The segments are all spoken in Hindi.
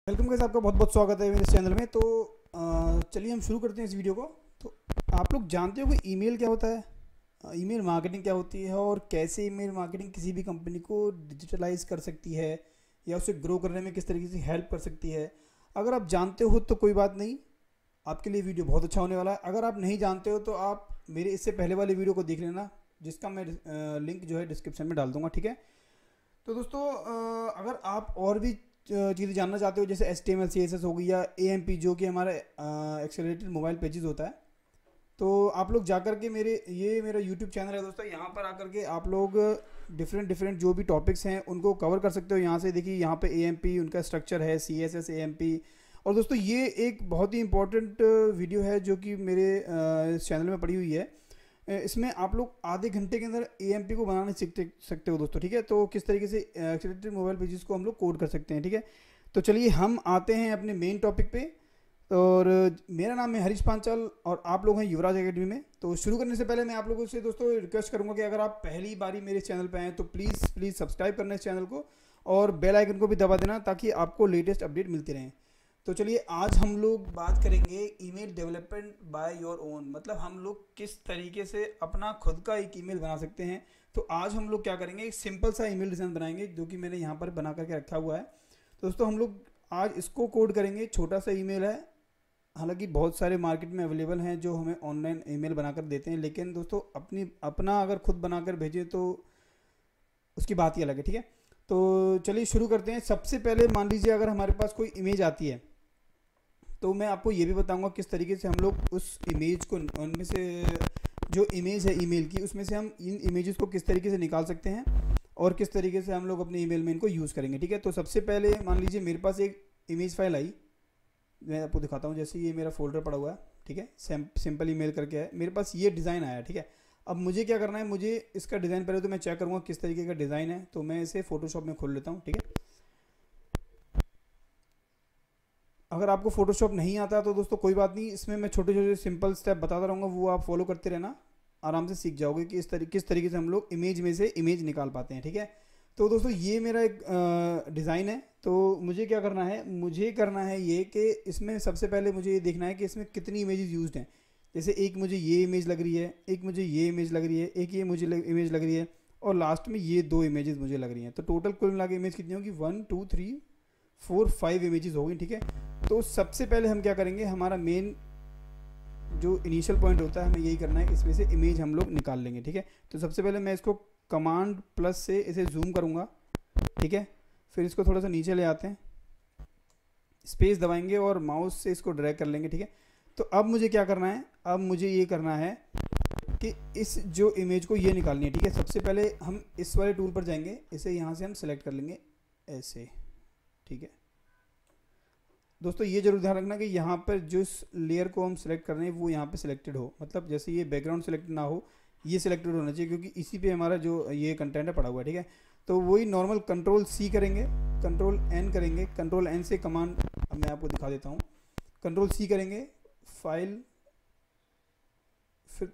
वेलकम गाइस, आपका बहुत बहुत स्वागत है मेरे इस चैनल में। तो चलिए हम शुरू करते हैं इस वीडियो को। तो आप लोग जानते हो कि ईमेल क्या होता है, ईमेल मार्केटिंग क्या होती है और कैसे ईमेल मार्केटिंग किसी भी कंपनी को डिजिटलाइज कर सकती है या उसे ग्रो करने में किस तरीके से हेल्प कर सकती है। अगर आप जानते हो तो कोई बात नहीं, आपके लिए वीडियो बहुत अच्छा होने वाला है। अगर आप नहीं जानते हो तो आप मेरे इससे पहले वाले वीडियो को देख लेना, जिसका मैं लिंक जो है डिस्क्रिप्शन में डाल दूंगा, ठीक है। तो दोस्तों अगर आप और भी चीज़ें जानना चाहते हो, जैसे HTML CSS हो गई या AMP जो कि हमारा एक्सेलरेटेड मोबाइल पेजेस होता है, तो आप लोग जा कर के मेरा YouTube चैनल है दोस्तों, यहाँ पर आकर के आप लोग डिफरेंट डिफरेंट जो भी टॉपिक्स हैं उनको कवर कर सकते हो। यहाँ से देखिए, यहाँ पे AMP उनका स्ट्रक्चर है, CSS AMP। और दोस्तों ये एक बहुत ही इंपॉर्टेंट वीडियो है जो कि मेरे इस चैनल में पड़ी हुई है। इसमें आप लोग आधे घंटे के अंदर AMP को बनाने सीख सकते हो दोस्तों, ठीक है। तो किस तरीके से एक्सेलरेटेड मोबाइल पेजेस को हम लोग कोड कर सकते हैं, ठीक है। तो चलिए हम आते हैं अपने मेन टॉपिक पे। और मेरा नाम है हरीश पांचाल और आप लोग हैं युवराज एकेडमी में। तो शुरू करने से पहले मैं आप लोगों से दोस्तों रिक्वेस्ट करूंगा कि अगर आप पहली बारी मेरे चैनल पे आए तो प्लीज़ प्लीज़ सब्सक्राइब करना इस चैनल को और बेल आइकन को भी दबा देना, ताकि आपको लेटेस्ट अपडेट मिलती रहें। तो चलिए आज हम लोग बात करेंगे email development by your own, मतलब हम लोग किस तरीके से अपना खुद का एक ईमेल बना सकते हैं। तो आज हम लोग क्या करेंगे, एक सिंपल सा ईमेल डिज़ाइन बनाएंगे जो कि मैंने यहाँ पर बना करके रखा हुआ है। तो दोस्तों हम लोग आज इसको कोड करेंगे। छोटा सा ईमेल है, हालांकि बहुत सारे मार्केट में अवेलेबल हैं जो हमें ऑनलाइन ईमेल बनाकर देते हैं, लेकिन दोस्तों अपना अगर खुद बनाकर भेजें तो उसकी बात ही अलग है, ठीक है। तो चलिए शुरू करते हैं। सबसे पहले मान लीजिए अगर हमारे पास कोई इमेज आती है तो मैं आपको ये भी बताऊंगा किस तरीके से हम लोग उस इमेज को, उनमें से जो इमेज है ईमेल की, उसमें से हम इन इमेजेस को किस तरीके से निकाल सकते हैं और किस तरीके से हम लोग अपने ईमेल में इनको यूज़ करेंगे, ठीक है। तो सबसे पहले मान लीजिए मेरे पास एक इमेज फाइल आई, मैं आपको दिखाता हूँ। जैसे ये मेरा फोल्डर पड़ा हुआ है, ठीक है, सिंपल ईमेल करके है, मेरे पास ये डिज़ाइन आया, ठीक है। अब मुझे क्या करना है, मुझे इसका डिज़ाइन पहले तो मैं चेक करूँगा किस तरीके का डिज़ाइन है। तो मैं इसे फोटोशॉप में खोल लेता हूँ, ठीक है। अगर आपको फोटोशॉप नहीं आता तो दोस्तों कोई बात नहीं, इसमें मैं छोटे छोटे सिंपल स्टेप बताता रहूँगा, वो आप फॉलो करते रहना, आराम से सीख जाओगे कि किस तरीके से हम लोग इमेज में से इमेज निकाल पाते हैं, ठीक है। तो दोस्तों ये मेरा एक डिज़ाइन है। तो मुझे क्या करना है, मुझे करना है ये कि इसमें सबसे पहले मुझे ये देखना है कि इसमें कितनी इमेजेस यूज्ड हैं। जैसे एक मुझे ये इमेज लग रही है, एक मुझे ये इमेज लग रही है, एक ये मुझे इमेज लग रही है और लास्ट में ये 2 इमेजेस मुझे लग रही हैं। तो टोटल कुल मिला के इमेज कितनी होगी, 1 2 3 4 5 इमेजेस हो गई, ठीक है। तो सबसे पहले हम क्या करेंगे, हमारा मेन जो इनिशियल पॉइंट होता है हमें यही करना है, इसमें से इमेज हम लोग निकाल लेंगे, ठीक है। तो सबसे पहले मैं इसको कमांड प्लस से इसे जूम करूँगा, ठीक है। फिर इसको थोड़ा सा नीचे ले आते हैं, स्पेस दबाएंगे और माउस से इसको ड्रैग कर लेंगे, ठीक है। तो अब मुझे क्या करना है, अब मुझे ये करना है कि इस जो इमेज को ये निकालनी है, ठीक है। सबसे पहले हम इस वाले टूल पर जाएंगे, इसे यहाँ से हम सेलेक्ट कर लेंगे ऐसे, ठीक है। दोस्तों ये जरूर ध्यान रखना कि यहाँ पर जिस लेयर को हम सेलेक्ट कर रहे हैं वो यहाँ पे सिलेक्टेड हो, मतलब जैसे ये बैकग्राउंड सेलेक्ट ना हो, ये सिलेक्टेड होना चाहिए, क्योंकि इसी पे हमारा जो ये कंटेंट है पड़ा हुआ है, ठीक है। तो वही नॉर्मल Ctrl+C करेंगे, Ctrl+N करेंगे, Ctrl+N से कमांड अब मैं आपको दिखा देता हूँ। Ctrl+C करेंगे, फाइल, फिर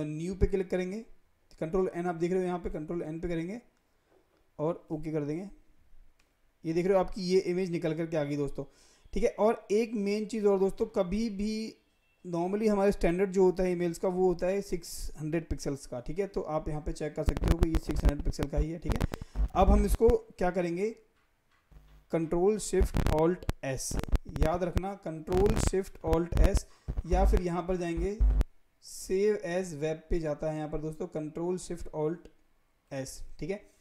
न्यू पे क्लिक करेंगे, Ctrl+N आप देख रहे हो यहाँ पे, Ctrl+N पे करेंगे और ओके कर देंगे। ये देख रहे हो आपकी ये इमेज निकल करके आ गई दोस्तों, ठीक है। और एक मेन चीज़ और दोस्तों, कभी भी नॉर्मली हमारे स्टैंडर्ड जो होता है ईमेल्स का वो होता है 600 पिक्सल्स का, ठीक है। तो आप यहाँ पे चेक कर सकते हो कि ये 600 पिक्सल का ही है, ठीक है। अब हम इसको क्या करेंगे, Ctrl+Shift+Alt+S, याद रखना Ctrl+Shift+Alt+S, या फिर यहाँ पर जाएंगे सेव एज वेब पे जाता है यहाँ पर दोस्तों, Ctrl+Shift+Alt+S, ठीक है।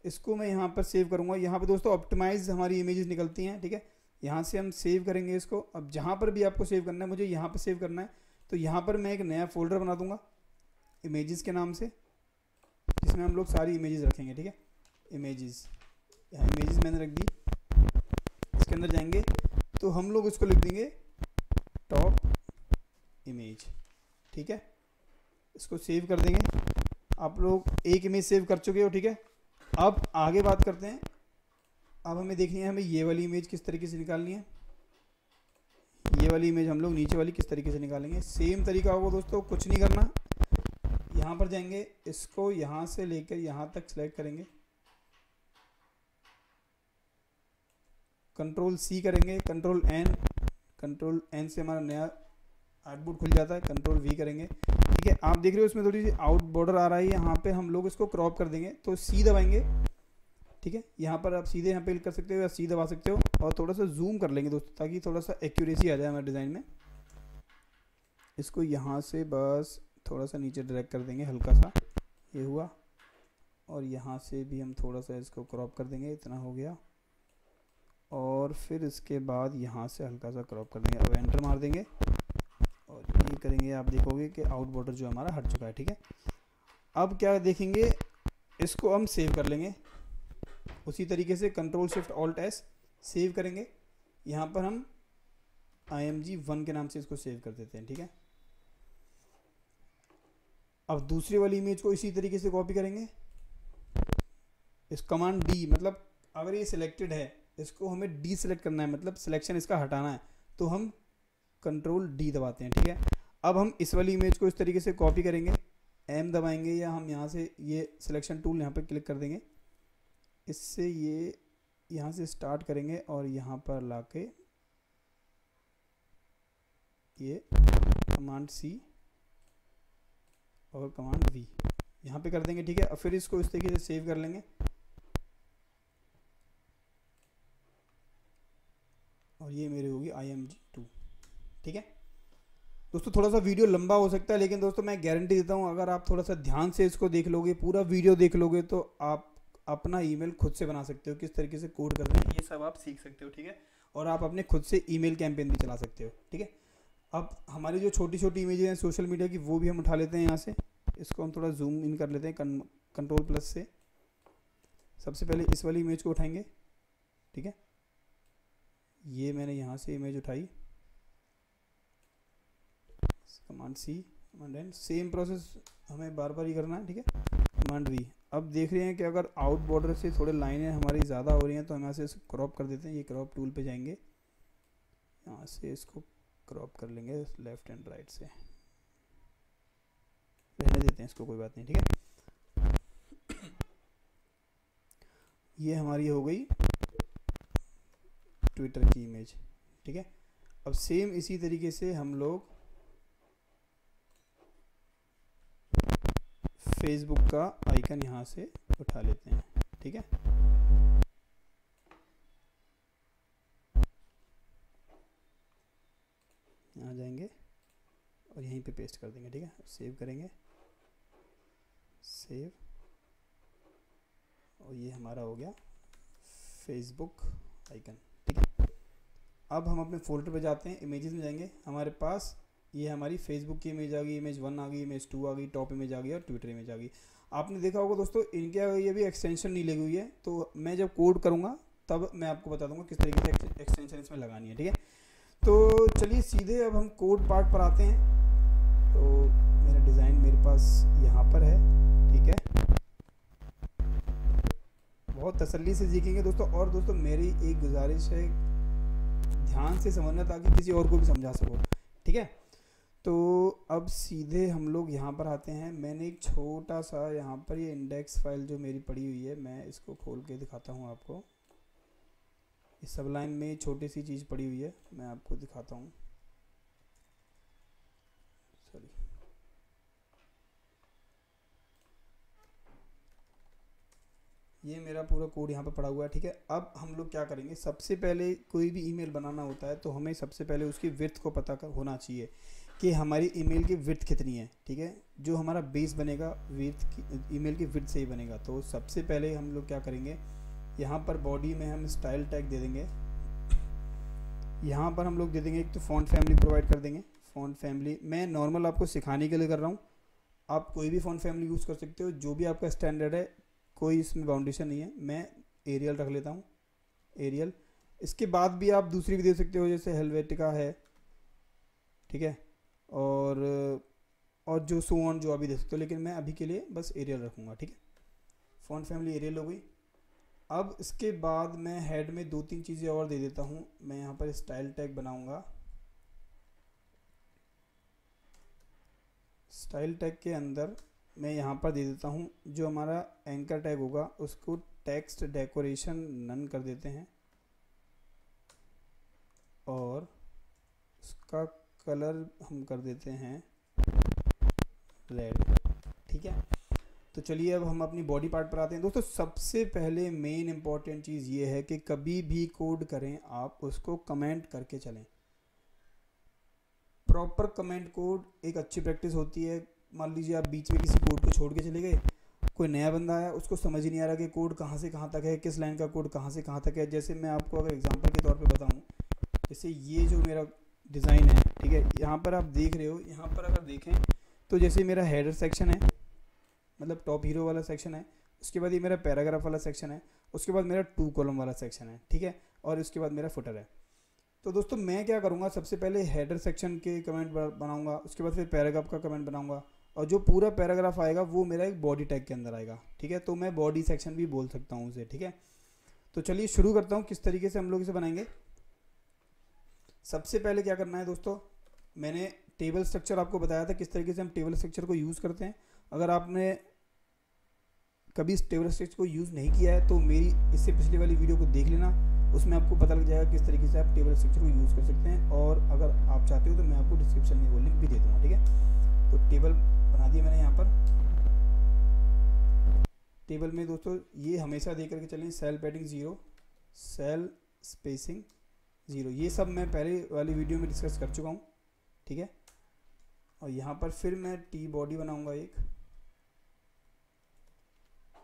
इसको मैं यहाँ पर सेव करूँगा। यहाँ पर दोस्तों ऑप्टिमाइज हमारी इमेजेस निकलती हैं, ठीक है। यहाँ से हम सेव करेंगे इसको। अब जहाँ पर भी आपको सेव करना है, मुझे यहाँ पर सेव करना है, तो यहाँ पर मैं एक नया फोल्डर बना दूंगा इमेजेस के नाम से, जिसमें हम लोग सारी इमेजेस रखेंगे, ठीक है। इमेजेस, यहाँ इमेजेस मैंने रख दी। इसके अंदर जाएंगे तो हम लोग इसको लिख देंगे टॉप इमेज, ठीक है। इसको सेव कर देंगे। आप लोग एक इमेज सेव कर चुके हो, ठीक है। अब आगे बात करते हैं। अब हमें देखनी है हमें ये वाली इमेज किस तरीके से निकालनी है। ये वाली इमेज हम लोग नीचे वाली किस तरीके से निकालेंगे, सेम तरीका होगा दोस्तों, कुछ नहीं करना। यहाँ पर जाएंगे, इसको यहाँ से लेकर यहाँ तक सेलेक्ट करेंगे, कंट्रोल सी करेंगे, कंट्रोल एन से हमारा नया आउटपुट खुल जाता है, कंट्रोल वी करेंगे। ठीक है, आप देख रहे हो इसमें थोड़ी सी आउट बॉर्डर आ रहा है, यहाँ पे हम लोग इसको क्रॉप कर देंगे, तो सी दबाएंगे। ठीक है, यहाँ पर आप सीधे यहाँ पे क्लिक कर सकते हो या सी दबा सकते हो, और थोड़ा सा जूम कर लेंगे दोस्तों, ताकि थोड़ा सा एक्यूरेसी आ जाए हमारे डिज़ाइन में। इसको यहाँ से बस थोड़ा सा नीचे ड्रैग कर देंगे, हल्का सा, ये हुआ। और यहाँ से भी हम थोड़ा सा इसको क्रॉप कर देंगे, इतना हो गया। और फिर इसके बाद यहाँ से हल्का सा क्रॉप कर देंगे, अब एंटर मार देंगे और ये करेंगे, आप देखोगे कि आउट बॉर्डर जो हमारा हट चुका है। ठीक है, अब क्या देखेंगे, इसको हम सेव कर लेंगे उसी तरीके से, control shift alt S save करेंगे। यहाँ पर हम img1 के नाम से इसको सेव कर देते हैं। ठीक है, अब दूसरी वाली इमेज को इसी तरीके से कॉपी करेंगे, इस कमांड डी, मतलब अगर ये सिलेक्टेड है, इसको हमें डी सेलेक्ट करना है, मतलब सिलेक्शन इसका हटाना है, तो हम कंट्रोल डी दबाते हैं। ठीक है, अब हम इस वाली इमेज को इस तरीके से कॉपी करेंगे, एम दबाएंगे, या हम यहाँ से ये सिलेक्शन टूल यहाँ पे क्लिक कर देंगे, इससे ये यहाँ से स्टार्ट करेंगे और यहाँ पर लाके ये कमांड सी और कमांड वी यहाँ पे कर देंगे। ठीक है, और फिर इसको इस तरीके से सेव कर लेंगे, और ये मेरी होगी img2। ठीक है दोस्तों, थोड़ा सा वीडियो लंबा हो सकता है, लेकिन दोस्तों मैं गारंटी देता हूँ, अगर आप थोड़ा सा ध्यान से इसको देख लोगे, पूरा वीडियो देख लोगे, तो आप अपना ईमेल खुद से बना सकते हो, किस तरीके से कोड करना है ये सब आप सीख सकते हो। ठीक है, और आप अपने खुद से ईमेल कैंपेन भी चला सकते हो। ठीक है, अब हमारी जो छोटी छोटी इमेजेस हैं सोशल मीडिया की, वो भी हम उठा लेते हैं यहाँ से, इसको हम थोड़ा जूम इन कर लेते हैं कंट्रोल प्लस से। सबसे पहले इस वाली इमेज को उठाएंगे। ठीक है, ये मैंने यहाँ से इमेज उठाई, कमांड सी, कमांड एन, सेम प्रोसेस हमें बार बार ही करना है। ठीक है, कमांड वी। अब देख रहे हैं कि अगर आउट बॉर्डर से थोड़े लाइनें हमारी ज़्यादा हो रही हैं, तो हम यहाँ से इसको क्रॉप कर देते हैं, ये क्रॉप टूल पे जाएंगे, यहाँ से इसको क्रॉप कर लेंगे लेफ्ट एंड राइट से, रहने देते हैं इसको, कोई बात नहीं। ठीक है, ये हमारी हो गई ट्विटर की इमेज। ठीक है, अब सेम इसी तरीके से हम लोग फेसबुक का आइकन यहाँ से उठा लेते हैं। ठीक है, यहाँ जाएंगे और यहीं पे पेस्ट कर देंगे। ठीक है, सेव करेंगे, सेव, और ये हमारा हो गया फेसबुक आइकन। ठीक है, अब हम अपने फोल्डर पे जाते हैं, इमेजेस में जाएंगे, हमारे पास ये हमारी फेसबुक की इमेज आ गई, इमेज 1 आ गई, इमेज 2 आ गई, टॉप इमेज आ गई और ट्विटर इमेज आ गई। आपने देखा होगा दोस्तों, इनके ये भी एक्सटेंशन नहीं लगी हुई है, तो मैं जब कोड करूँगा तब मैं आपको बता दूंगा किस तरीके से एक्सटेंशन इसमें लगानी है। ठीक है, तो चलिए सीधे अब हम कोड पार्ट पर आते हैं। तो मेरा डिज़ाइन मेरे पास यहाँ पर है। ठीक है, बहुत तसल्ली से सीखेंगे दोस्तों, और दोस्तों मेरी एक गुजारिश है, ध्यान से समझना ताकि किसी और को भी समझा सको। ठीक है, तो अब सीधे हम लोग यहाँ पर आते हैं। मैंने एक छोटा सा यहाँ पर ये इंडेक्स फाइल जो मेरी पड़ी हुई है, मैं इसको खोल के दिखाता हूँ आपको। इस सबलाइन में छोटी सी चीज़ पड़ी हुई है, मैं आपको दिखाता हूँ। सॉरी, ये मेरा पूरा कोड यहाँ पर पड़ा हुआ है। ठीक है, अब हम लोग क्या करेंगे, सबसे पहले कोई भी ईमेल बनाना होता है तो हमें सबसे पहले उसकी विड्थ को पता होना चाहिए कि हमारी ईमेल की विड्थ कितनी है। ठीक है, जो हमारा बेस बनेगा ईमेल की विड्थ से ही बनेगा। तो सबसे पहले हम लोग क्या करेंगे, यहाँ पर बॉडी में हम स्टाइल टैग दे देंगे। यहाँ पर हम लोग दे देंगे एक तो फ़ॉन्ट फैमिली प्रोवाइड कर देंगे। फ़ॉन्ट फैमिली मैं नॉर्मल आपको सिखाने के लिए कर रहा हूँ, आप कोई भी फ़ॉन्ट फैमिली यूज़ कर सकते हो, जो भी आपका स्टैंडर्ड है, कोई इसमें बाउंडेशन नहीं है। मैं एरियल रख लेता हूँ, एरियल। इसके बाद भी आप दूसरी भी दे सकते हो, जैसे हेलवेटिका है। ठीक है, और जो सो ऑन जो अभी दे सकते हो, लेकिन मैं अभी के लिए बस एरियल रखूँगा। ठीक है, फ़ॉन्ट फैमिली एरियल हो गई। अब इसके बाद मैं हेड में 2-3 चीज़ें और दे देता हूँ। मैं यहाँ पर स्टाइल टैग बनाऊँगा। स्टाइल टैग के अंदर मैं यहाँ पर दे देता हूँ, जो हमारा एंकर टैग होगा उसको टेक्स्ट डेकोरेशन नन कर देते हैं। इसका कलर हम कर देते हैं रेड, ठीक है। तो चलिए अब हम अपनी बॉडी पार्ट पर आते हैं। दोस्तों सबसे पहले मेन इंपॉर्टेंट चीज़ ये है कि कभी भी कोड करें आप उसको कमेंट करके चलें। प्रॉपर कमेंट कोड एक अच्छी प्रैक्टिस होती है। मान लीजिए आप बीच में किसी कोड को छोड़ के चले गए, कोई नया बंदा आया, उसको समझ ही नहीं आ रहा कि कोड कहाँ से कहाँ तक है, किस लाइन का कोड कहाँ से कहाँ तक है। जैसे मैं आपको अगर एग्जांपल के तौर पे बताऊँ, जैसे ये जो मेरा डिज़ाइन है, ठीक है, यहाँ पर आप देख रहे हो, यहाँ पर अगर देखें तो जैसे मेरा हेडर सेक्शन है, मतलब टॉप हीरो वाला सेक्शन है, उसके बाद ये मेरा पैराग्राफ वाला सेक्शन है, उसके बाद मेरा 2 कॉलम वाला सेक्शन है, ठीक है, और उसके बाद मेरा फुटर है। तो दोस्तों मैं क्या करूँगा, सबसे पहले हेडर सेक्शन के कमेंट बनाऊँगा, उसके बाद फिर पैराग्राफ का कमेंट बनाऊँगा, और जो पूरा पैराग्राफ आएगा वो मेरा एक बॉडी टैग के अंदर आएगा, ठीक है। तो मैं बॉडी सेक्शन भी बोल सकता हूँ उसे, ठीक है। तो चलिए शुरू करता हूँ किस तरीके से हम लोग इसे बनाएंगे। सबसे पहले क्या करना है दोस्तों, मैंने टेबल स्ट्रक्चर आपको बताया था किस तरीके से हम टेबल स्ट्रक्चर को यूज़ करते हैं। अगर आपने कभी इस टेबल स्ट्रक्चर को यूज़ नहीं किया है तो मेरी इससे पिछली वाली वीडियो को देख लेना, उसमें आपको पता लग जाएगा किस तरीके से आप टेबल स्ट्रक्चर को यूज़ कर सकते हैं। और अगर आप चाहते हो तो मैं आपको डिस्क्रिप्शन में वो लिंक भी दे दूँगा, ठीक है। तो टेबल बना दिया मैंने यहाँ पर। टेबल में दोस्तों ये हमेशा दे करके चलें, सेल पैडिंग 0, सेल स्पेसिंग 0, ये सब मैं पहले वाली वीडियो में डिस्कस कर चुका हूँ, ठीक है। और यहाँ पर फिर मैं टी बॉडी बनाऊँगा एक,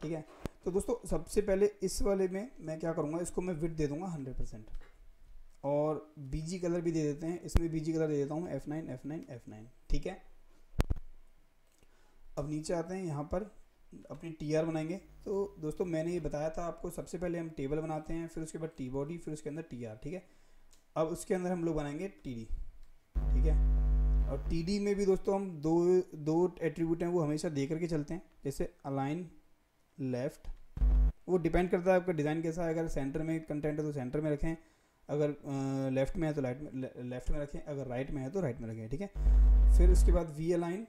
ठीक है। तो दोस्तों सबसे पहले इस वाले में मैं क्या करूँगा, इसको मैं विड्थ दे दूँगा 100% और बीजी कलर भी दे देते हैं, इसमें बीजी कलर दे देता हूँ F9 F9 F9, ठीक है। अब नीचे आते हैं, यहाँ पर अपनी TR बनाएंगे। तो दोस्तों मैंने ये बताया था आपको, सबसे पहले हम टेबल बनाते हैं, फिर उसके बाद टी बॉडी, फिर उसके अंदर TR, ठीक है। अब उसके अंदर हम लोग बनाएंगे TD, ठीक है। और TD में भी दोस्तों हम दो एट्रीब्यूट हैं वो हमेशा दे करके चलते हैं, जैसे अलाइन लेफ़्ट, वो डिपेंड करता है आपका डिज़ाइन कैसा है। अगर सेंटर में कंटेंट है तो सेंटर में रखें, अगर लेफ़्ट में है तो लेफ़्ट में रखें, अगर राइट में है तो राइट में रखें, ठीक है। फिर उसके बाद वी अलाइन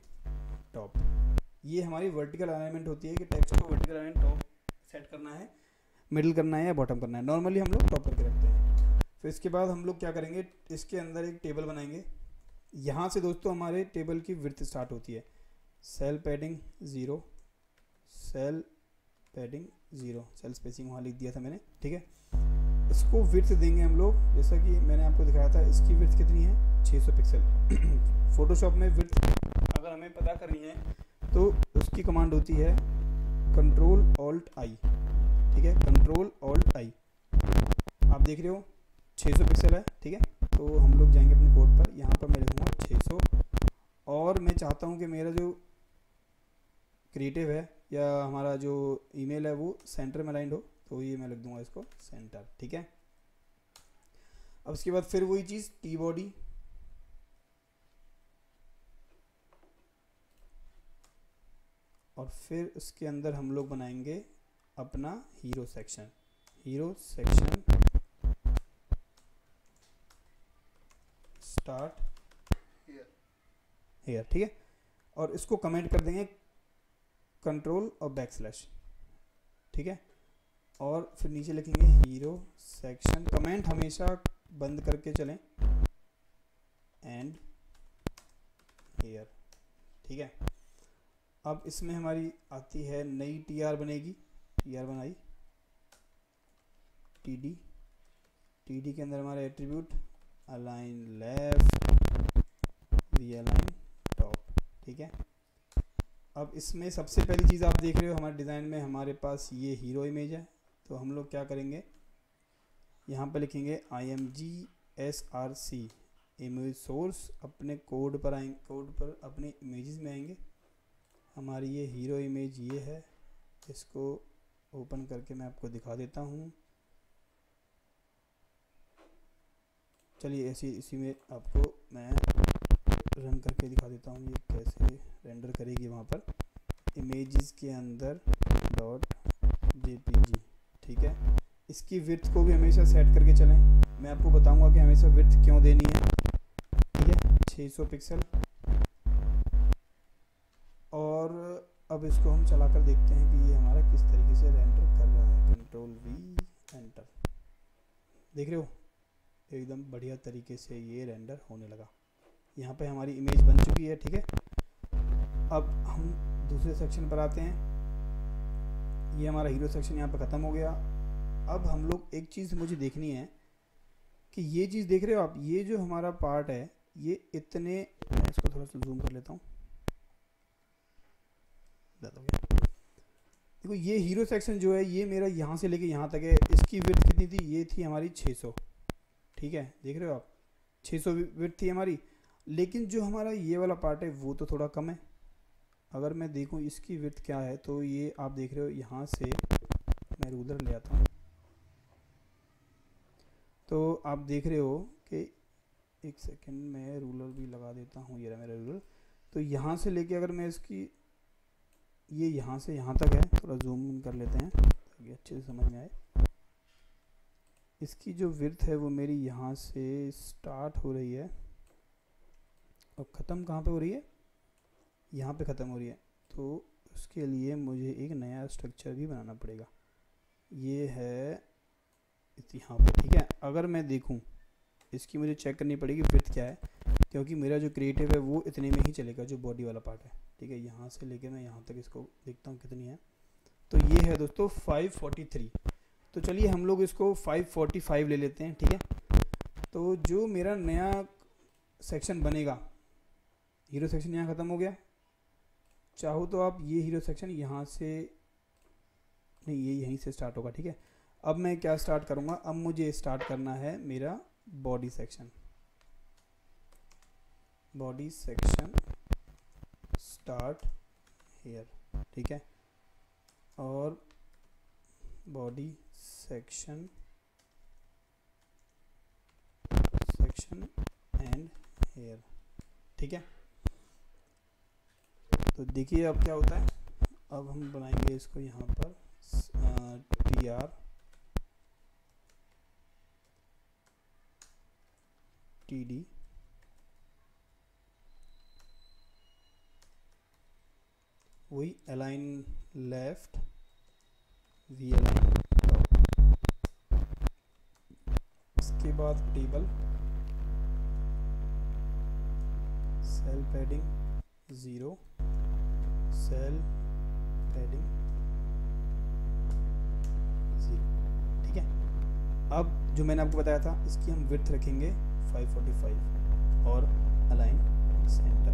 टॉप, ये हमारी वर्टिकल अलाइनमेंट होती है कि टेक्स्ट को वर्टिकल अलाइन टॉप सेट करना है, मिडिल करना है या बॉटम करना है। नॉर्मली हम लोग टॉप करके रखते हैं। फिर इसके बाद हम लोग क्या करेंगे, इसके अंदर एक टेबल बनाएंगे। यहाँ से दोस्तों हमारे टेबल की विड्थ स्टार्ट होती है, cell padding 0, cell padding 0, cell spacing वहाँ लिख दिया था मैंने, ठीक है। इसको विड्थ देंगे हम लोग, जैसा कि मैंने आपको दिखाया था। इसकी विड्थ कितनी है, 600 पिक्सल। फोटोशॉप में विड्थ अगर हमें पता करनी है तो उसकी कमांड होती है Ctrl+Alt+I, ठीक है, Ctrl+Alt+I। आप देख रहे हो 600 पिक्सल है, ठीक है। तो हम लोग जाएंगे अपने कोड पर, यहाँ पर मैं लिखूँगा 600, और मैं चाहता हूँ कि मेरा जो क्रिएटिव है या हमारा जो ईमेल है वो सेंटर में अलाइंड हो, तो ये मैं लिख दूंगा इसको सेंटर, ठीक है। अब उसके बाद फिर वही चीज़ टी बॉडी, और फिर उसके अंदर हम लोग बनाएंगे अपना हीरो सेक्शन, स्टार्ट हेयर, ठीक है। और इसको कमेंट कर देंगे कंट्रोल और बैकस्लैश, ठीक है। और फिर नीचे लिखेंगे हीरो सेक्शन, कमेंट हमेशा बंद करके चलें, एंड हेयर, ठीक है। अब इसमें हमारी आती है नई TR बनेगी, TR बनाई, TD के अंदर हमारे attribute align left, V align top, ठीक है। अब इसमें सबसे पहली चीज़ आप देख रहे हो हमारे डिज़ाइन में हमारे पास ये हीरो इमेज है। तो हम लोग क्या करेंगे, यहाँ पर लिखेंगे IMGSRC इमेज सोर्स, अपने कोड पर आएंगे, कोड पर अपने इमेजेस में आएंगे। हमारी ये हीरो इमेज ये है, इसको ओपन करके मैं आपको दिखा देता हूँ। चलिए इसी में आपको मैं रन करके दिखा देता हूँ ये कैसे रेंडर करेगी वहाँ पर इमेजेस के अंदर .jpg, ठीक है। इसकी विड्थ को भी हमेशा सेट करके चलें, मैं आपको बताऊंगा कि हमेशा विड्थ क्यों देनी है, ठीक है, 600 पिक्सल। और अब इसको हम चला कर देखते हैं कि ये हमारा किस तरीके से रेंडर कर रहा है। Ctrl+V एंटर, देख रहे हो एकदम बढ़िया तरीके से ये रेंडर होने लगा। यहाँ पे हमारी इमेज बन चुकी है, ठीक है। अब हम दूसरे सेक्शन पर आते हैं। ये हमारा हीरो सेक्शन यहाँ पर ख़त्म हो गया। अब हम लोग एक चीज़ मुझे देखनी है कि ये चीज़ देख रहे हो आप, ये जो हमारा पार्ट है ये इतने, मैं इसको थोड़ा सा जूम कर लेता हूँ, देखो ये हीरो सेक्शन जो है ये मेरा यहाँ से लेके यहाँ तक है। इसकी विड्थ कितनी थी, ये थी हमारी 600, ठीक है, देख रहे हो आप 600 विड्थ थी हमारी। लेकिन जो हमारा ये वाला पार्ट है वो तो थोड़ा कम है। अगर मैं देखूँ इसकी विड्थ क्या है, तो ये आप देख रहे हो, यहाँ से मैं रूलर ले आता हूँ, तो आप देख रहे हो कि एक सेकंड में रूलर भी लगा देता हूँ, ये रहा मेरा रूलर। तो यहाँ से लेके अगर मैं इसकी, ये यहाँ से यहाँ तक है, थोड़ा जूम इन कर लेते हैं ताकि अच्छे से समझ में आए। इसकी जो विड्थ है वो मेरी यहाँ से स्टार्ट हो रही है और ख़त्म कहाँ पे हो रही है, यहाँ पे ख़त्म हो रही है। तो उसके लिए मुझे एक नया स्ट्रक्चर भी बनाना पड़ेगा, ये है यहाँ पे, ठीक है। अगर मैं देखूँ इसकी मुझे चेक करनी पड़ेगी विड्थ क्या है, क्योंकि मेरा जो क्रिएटिव है वो इतने में ही चलेगा, जो बॉडी वाला पार्ट है, ठीक है। यहाँ से लेके मैं यहाँ तक इसको देखता हूँ कितनी है, तो ये है दोस्तों 543। तो चलिए हम लोग इसको 545 ले लेते हैं, ठीक है। तो जो मेरा नया सेक्शन बनेगा, हीरो सेक्शन यहाँ ख़त्म हो गया। चाहो तो आप ये हीरो सेक्शन यहाँ से, नहीं ये यहीं से स्टार्ट होगा, ठीक है। अब मैं क्या स्टार्ट करूँगा, अब मुझे स्टार्ट करना है मेरा body section. Body section start here, ठीक है, और बॉडी सेक्शन एंड हेयर, ठीक है। तो देखिए अब क्या होता है। अब हम बनाएंगे इसको यहाँ पर TR TD वही align left V align top. इसके बाद table, cell padding 0, cell padding 0, ठीक है। अब जो मैंने आपको बताया था इसकी हम विड्थ रखेंगे 545 और अलाइन सेंटर,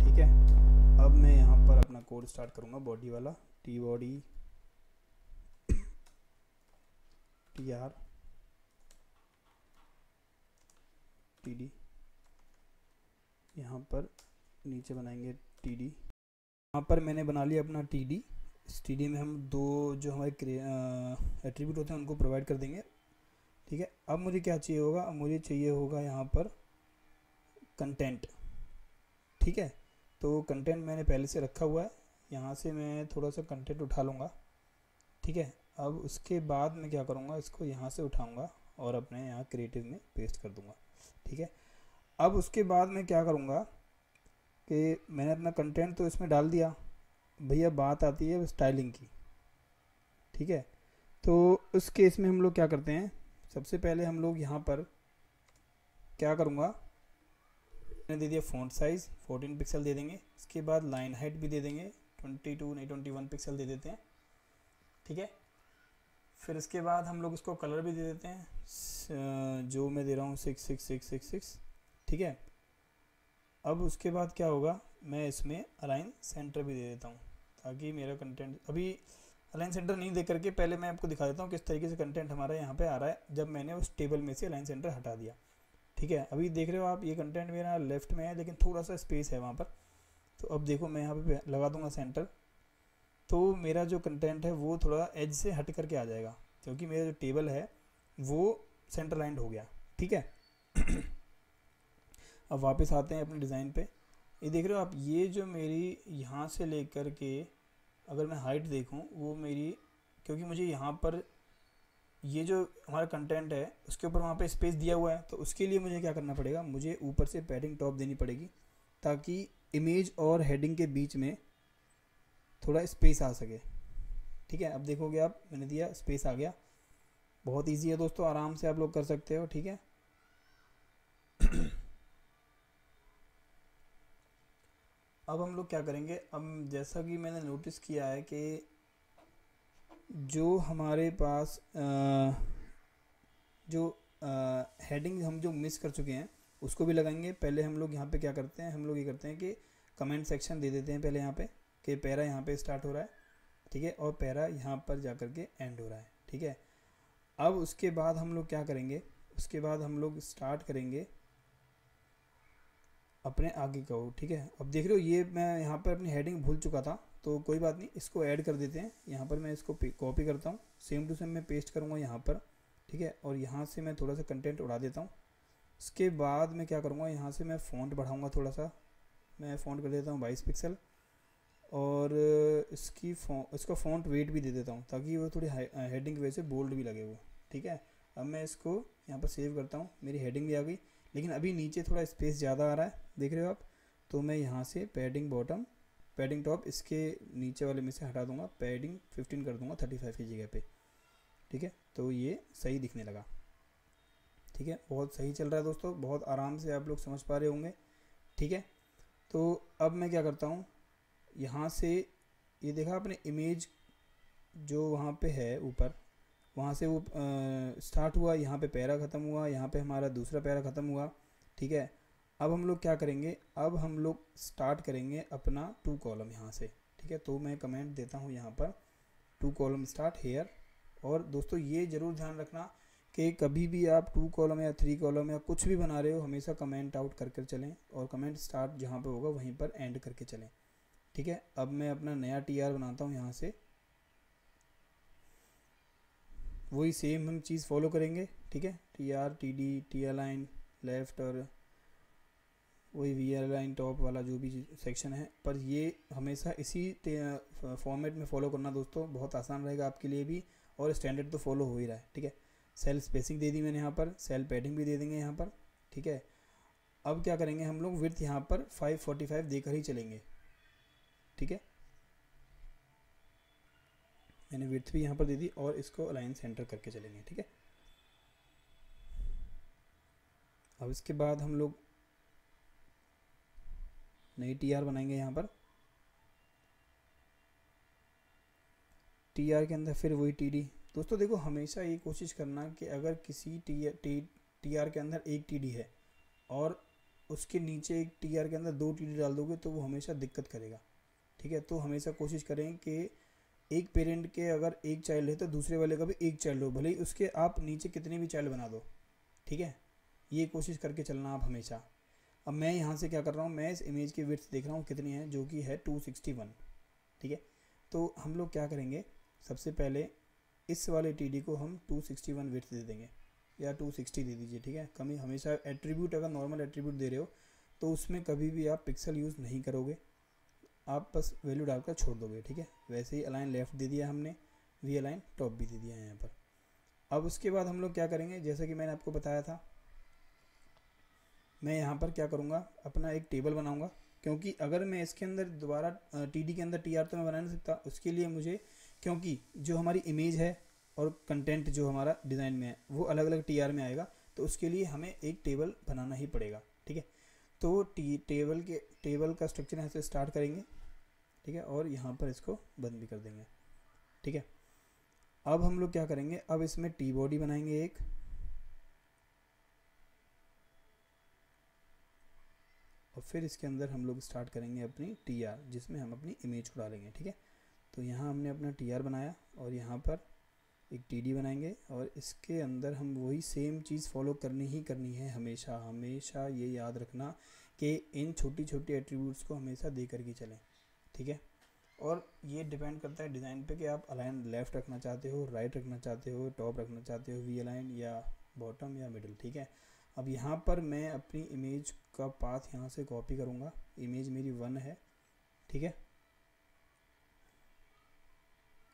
ठीक है। अब मैं यहाँ पर अपना कोड स्टार्ट करूँगा बॉडी वाला, टी बॉडी TR TD, यहाँ पर नीचे बनाएंगे TD। यहाँ पर मैंने बना लिया अपना TD। इस TD में हम दो जो हमारे एट्रीब्यूट होते हैं उनको प्रोवाइड कर देंगे, ठीक है। अब मुझे क्या चाहिए होगा, अब मुझे चाहिए होगा यहाँ पर कंटेंट, ठीक है। तो कंटेंट मैंने पहले से रखा हुआ है, यहाँ से मैं थोड़ा सा कंटेंट उठा लूँगा, ठीक है। अब उसके बाद मैं क्या करूँगा, इसको यहाँ से उठाऊँगा और अपने यहाँ क्रिएटिव में पेस्ट कर दूँगा, ठीक है। अब उसके बाद मैं क्या करूँगा कि मैंने अपना कंटेंट तो इसमें डाल दिया, भैया बात आती है स्टाइलिंग की, ठीक है। तो उस केस में हम लोग क्या करते हैं, सबसे पहले हम लोग यहाँ पर क्या करूँगा, मैंने दे दिया फ़ॉन्ट साइज़ 14 पिक्सल दे देंगे। इसके बाद लाइन हाइट भी दे देंगे 22 नहीं 21 पिक्सल दे देते हैं, ठीक है। फिर इसके बाद हम लोग इसको कलर भी दे देते हैं, जो मैं दे रहा हूँ 66666, ठीक है। अब उसके बाद क्या होगा, मैं इसमें अलाइन सेंटर भी दे देता हूँ ताकि मेरा कंटेंट, अभी अलाइन सेंटर नहीं दे करके पहले मैं आपको दिखा देता हूँ किस तरीके से कंटेंट हमारा यहाँ पे आ रहा है जब मैंने उस टेबल में से अलाइन सेंटर हटा दिया, ठीक है। अभी देख रहे हो आप ये कंटेंट मेरा लेफ्ट में है लेकिन थोड़ा सा स्पेस है वहाँ पर। तो अब देखो मैं यहाँ पे लगा दूंगा सेंटर, तो मेरा जो कंटेंट है वो थोड़ा एज से हट करके आ जाएगा क्योंकि मेरा जो टेबल है वो सेंटर लाइंड हो गया, ठीक है। अब वापस आते हैं अपने डिज़ाइन पे। ये देख रहे हो आप, ये जो मेरी यहाँ से लेकर के अगर मैं हाइट देखूँ वो मेरी, क्योंकि मुझे यहाँ पर ये जो हमारा कंटेंट है उसके ऊपर वहाँ पे स्पेस दिया हुआ है, तो उसके लिए मुझे क्या करना पड़ेगा, मुझे ऊपर से पैडिंग टॉप देनी पड़ेगी ताकि इमेज और हेडिंग के बीच में थोड़ा स्पेस आ सके, ठीक है। अब देखोगे आप मैंने दिया, स्पेस आ गया। बहुत इजी है दोस्तों, आराम से आप लोग कर सकते हो, ठीक है। अब हम लोग क्या करेंगे, अब जैसा कि मैंने नोटिस किया है कि जो हमारे पास जो हेडिंग हम जो मिस कर चुके हैं उसको भी लगाएंगे। पहले हम लोग यहाँ पे क्या करते हैं, हम लोग ये करते हैं कि कमेंट सेक्शन दे देते हैं पहले यहाँ पे कि पैरा यहाँ पे स्टार्ट हो रहा है, ठीक है, और पैरा यहाँ पर जा कर के एंड हो रहा है, ठीक है। अब उसके बाद हम लोग क्या करेंगे, उसके बाद हम लोग स्टार्ट करेंगे अपने आगे का वो, ठीक है। अब देख रहे हो ये मैं यहाँ पर अपनी हेडिंग भूल चुका था, तो कोई बात नहीं, इसको ऐड कर देते हैं। यहाँ पर मैं इसको कॉपी करता हूँ, सेम टू सेम मैं पेस्ट करूँगा यहाँ पर, ठीक है, और यहाँ से मैं थोड़ा सा कंटेंट उड़ा देता हूँ। उसके बाद मैं क्या करूँगा, यहाँ से मैं फ़ॉन्ट बढ़ाऊँगा थोड़ा सा, मैं फ़ॉन्ट कर देता हूँ 22 पिक्सल, और इसका फ़ॉन्ट वेट भी दे देता हूँ ताकि वो थोड़ी हेडिंग की वजह से बोल्ड भी लगे वो, ठीक है। अब मैं इसको यहाँ पर सेव करता हूँ, मेरी हेडिंग भी आ गई, लेकिन अभी नीचे थोड़ा स्पेस ज़्यादा आ रहा है, देख रहे हो आप। तो मैं यहाँ से पैडिंग बॉटम, पैडिंग टॉप इसके नीचे वाले में से हटा दूंगा, पैडिंग 15 कर दूंगा 35 की जगह पे, ठीक है। तो ये सही दिखने लगा, ठीक है, बहुत सही चल रहा है दोस्तों, बहुत आराम से आप लोग समझ पा रहे होंगे, ठीक है। तो अब मैं क्या करता हूँ, यहाँ से ये देखा आपने इमेज जो वहाँ पे है ऊपर, वहाँ से वो स्टार्ट हुआ, यहाँ पे पैरा ख़त्म हुआ, यहाँ पे हमारा दूसरा पैरा ख़त्म हुआ, ठीक है। अब हम लोग क्या करेंगे, अब हम लोग स्टार्ट करेंगे अपना 2 कॉलम यहाँ से, ठीक है। तो मैं कमेंट देता हूँ यहाँ पर 2 कॉलम स्टार्ट हेयर। और दोस्तों ये ज़रूर ध्यान रखना कि कभी भी आप 2 कॉलम या 3 कॉलम या कुछ भी बना रहे हो, हमेशा कमेंट आउट कर चलें, और कमेंट स्टार्ट जहाँ पे होगा वहीं पर एंड करके चलें, ठीक है। अब मैं अपना नया TR बनाता हूँ, यहाँ से वही सेम हम चीज़ फॉलो करेंगे, ठीक है। TR TD T align left, और वही V अलाइन टॉप वाला जो भी सेक्शन है, पर ये हमेशा इसी फॉर्मेट में फॉलो करना दोस्तों, बहुत आसान रहेगा आपके लिए भी, और स्टैंडर्ड तो फॉलो हो ही रहा है, ठीक है। सेल स्पेसिंग दे दी मैंने यहाँ पर, सेल पैडिंग भी दे देंगे यहाँ पर, ठीक है। अब क्या करेंगे हम लोग, विड्थ यहाँ पर 545 देकर ही चलेंगे, ठीक है। मैंने विड्थ भी यहाँ पर दे दी, और इसको अलाइन सेंटर करके चलेंगे, ठीक है। अब इसके बाद हम लोग नई TR बनाएंगे यहाँ पर, TR के अंदर फिर वही TD। दोस्तों देखो, हमेशा ये कोशिश करना कि अगर किसी TR के अंदर एक TD है और उसके नीचे एक TR के अंदर 2 TD डाल दोगे तो वो हमेशा दिक्कत करेगा, ठीक है। तो हमेशा कोशिश करें कि एक पेरेंट के अगर एक चाइल्ड है तो दूसरे वाले का भी एक चाइल्ड हो, भले ही उसके आप नीचे कितने भी चाइल्ड बना दो, ठीक है। ये कोशिश करके चलना आप हमेशा। अब मैं यहाँ से क्या कर रहा हूँ, मैं इस इमेज की विड्थ देख रहा हूँ कितनी है, जो कि है 261, ठीक है। तो हम लोग क्या करेंगे, सबसे पहले इस वाले TD को हम 261 विड्थ दे देंगे, या 260 दे दीजिए, ठीक है। कमी हमेशा एट्रीब्यूट, अगर नॉर्मल एट्रीब्यूट दे रहे हो तो उसमें कभी भी आप पिक्सल यूज़ नहीं करोगे, आप बस वैल्यू डालकर छोड़ दोगे, ठीक है। वैसे ही अलाइन लेफ़्ट दे दिया हमने, V अलाइन टॉप भी दे दिया है यहाँ पर। अब उसके बाद हम लोग क्या करेंगे, जैसा कि मैंने आपको बताया था, मैं यहाँ पर क्या करूँगा, अपना एक टेबल बनाऊँगा, क्योंकि अगर मैं इसके अंदर दोबारा TD के अंदर TR तो मैं बना नहीं सकता, उसके लिए मुझे, क्योंकि जो हमारी इमेज है और कंटेंट जो हमारा डिज़ाइन में है वो अलग अलग TR में आएगा, तो उसके लिए हमें एक टेबल बनाना ही पड़ेगा, ठीक है। तो टेबल का स्ट्रक्चर यहाँ से स्टार्ट करेंगे, ठीक है, और यहाँ पर इसको बंद भी कर देंगे, ठीक है। अब हम लोग क्या करेंगे, अब इसमें T बॉडी बनाएंगे एक, और फिर इसके अंदर हम लोग स्टार्ट करेंगे अपनी TR, जिसमें हम अपनी इमेज को डालेंगे, ठीक है। तो यहाँ हमने अपना TR बनाया, और यहाँ पर एक TD बनाएंगे, और इसके अंदर हम वही सेम चीज़ फॉलो करनी ही करनी है हमेशा। हमेशा ये याद रखना कि इन छोटी छोटी एट्रीब्यूट्स को हमेशा दे कर के चलें, ठीक है। और ये डिपेंड करता है डिज़ाइन पे कि आप अलाइन लेफ़्ट रखना चाहते हो, राइट रखना चाहते हो, टॉप रखना चाहते हो, V अलाइन या बॉटम या मिडिल, ठीक है। अब यहाँ पर मैं अपनी इमेज का पाथ यहाँ से कॉपी करूँगा, इमेज मेरी 1 है, ठीक है।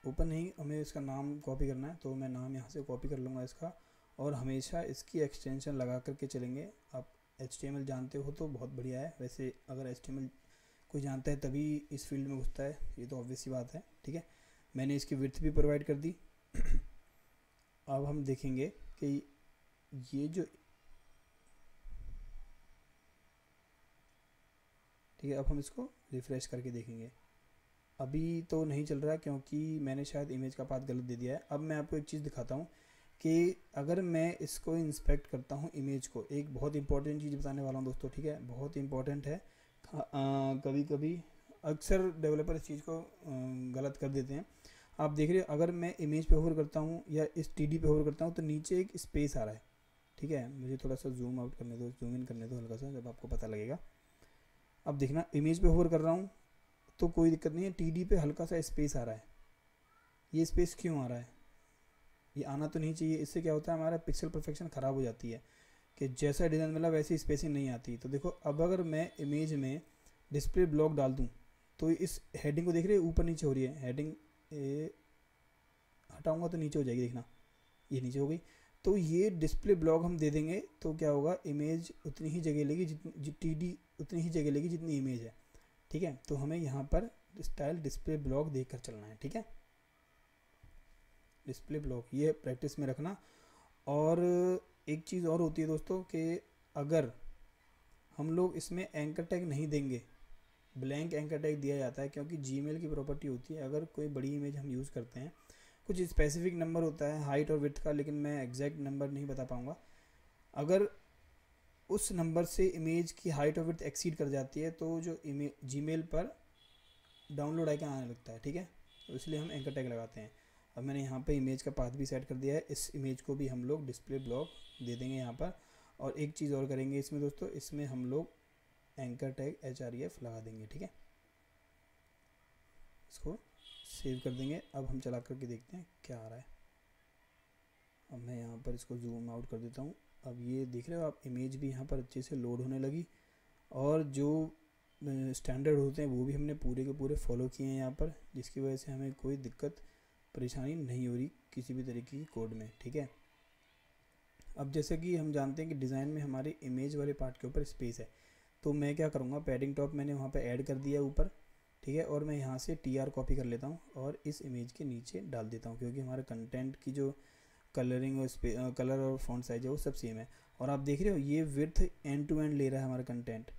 ऊपर नहीं, हमें इसका नाम कॉपी करना है, तो मैं नाम यहाँ से कॉपी कर लूँगा इसका, और हमेशा इसकी एक्सटेंशन लगा करके चलेंगे। आप HTML जानते हो तो बहुत बढ़िया है, वैसे अगर HTML कोई जानता है तभी इस फील्ड में घुसता है, ये तो ऑब्वियस सी बात है, ठीक है। मैंने इसकी विड्थ भी प्रोवाइड कर दी। अब हम देखेंगे कि ये जो, ठीक है, अब हम इसको रिफ़्रेश करके देखेंगे। अभी तो नहीं चल रहा क्योंकि मैंने शायद इमेज का पाथ गलत दे दिया है। अब मैं आपको एक चीज़ दिखाता हूँ कि अगर मैं इसको इंस्पेक्ट करता हूँ इमेज को, एक बहुत इंपॉर्टेंट चीज़ बताने वाला हूँ दोस्तों, ठीक है, बहुत इंपॉर्टेंट है। कभी कभी अक्सर डेवलपर इस चीज़ को गलत कर देते हैं। आप देख रहे हो, अगर मैं इमेज पे होवर करता हूँ या इस टीडी पे होवर करता हूँ तो नीचे एक स्पेस आ रहा है, ठीक है। मुझे थोड़ा सा जूम आउट करने दो, जूम इन करने दो हल्का सा, जब आपको पता लगेगा। अब देखना, इमेज पे होवर कर रहा हूँ तो कोई दिक्कत नहीं है, टीडी पे हल्का सा स्पेस आ रहा है। ये स्पेस क्यों आ रहा है? ये आना तो नहीं चाहिए। इससे क्या होता है, हमारा पिक्सल परफेक्शन ख़राब हो जाती है कि जैसा डिज़ाइन मिला वैसी स्पेसिंग नहीं आती। तो देखो, अब अगर मैं इमेज में डिस्प्ले ब्लॉक डाल दूँ तो इस हेडिंग को देख रहे हैं ऊपर नीचे हो रही है, हेडिंग हटाऊंगा तो नीचे हो जाएगी, देखना ये नीचे हो गई। तो ये डिस्प्ले ब्लॉक हम दे देंगे तो क्या होगा, इमेज उतनी ही जगह लेगी जितनी टीडी उतनी ही जगह लेगी जितनी इमेज है, ठीक है। तो हमें यहाँ पर स्टाइल डिस्प्ले ब्लॉक देकर चलना है, ठीक है। डिस्प्ले ब्लॉक ये प्रैक्टिस में रखना। और एक चीज़ और होती है दोस्तों कि अगर हम लोग इसमें एंकर टैग नहीं देंगे, ब्लैंक एंकर टैग दिया जाता है क्योंकि जीमेल की प्रॉपर्टी होती है, अगर कोई बड़ी इमेज हम यूज़ करते हैं, कुछ स्पेसिफिक नंबर होता है हाइट और विड्थ का, लेकिन मैं एग्जैक्ट नंबर नहीं बता पाऊँगा। अगर उस नंबर से इमेज की हाइट और विड्थ एक्सीड कर जाती है तो जो जीमेल पर डाउनलोड आइकन आने लगता है, ठीक है। तो इसलिए हम एंकर टैग लगाते हैं। अब मैंने यहाँ पे इमेज का पाथ भी सेट कर दिया है, इस इमेज को भी हम लोग डिस्प्ले ब्लॉक दे देंगे यहाँ पर। और एक चीज़ और करेंगे इसमें दोस्तों, इसमें हम लोग एंकर टैग href लगा देंगे, ठीक है। इसको सेव कर देंगे। अब हम चला करके देखते हैं क्या आ रहा है। अब मैं यहाँ पर इसको जूम आउट कर देता हूँ। अब ये देख रहे हो आप, इमेज भी यहाँ पर अच्छे से लोड होने लगी और जो स्टैंडर्ड होते हैं वो भी हमने पूरे के पूरे फॉलो किए हैं यहाँ पर, जिसकी वजह से हमें कोई दिक्कत परेशानी नहीं हो रही किसी भी तरीके की कोड में, ठीक है। अब जैसे कि हम जानते हैं कि डिज़ाइन में हमारे इमेज वाले पार्ट के ऊपर स्पेस है, तो मैं क्या करूँगा, पैडिंग टॉप मैंने वहाँ पे ऐड कर दिया ऊपर, ठीक है। और मैं यहाँ से TR कॉपी कर लेता हूँ और इस इमेज के नीचे डाल देता हूँ, क्योंकि हमारे कंटेंट की जो कलरिंग और कलर और फॉन्ट साइज है वो सब सेम है। और आप देख रहे हो ये विड्थ एंड टू एंड ले रहा है हमारा कंटेंट,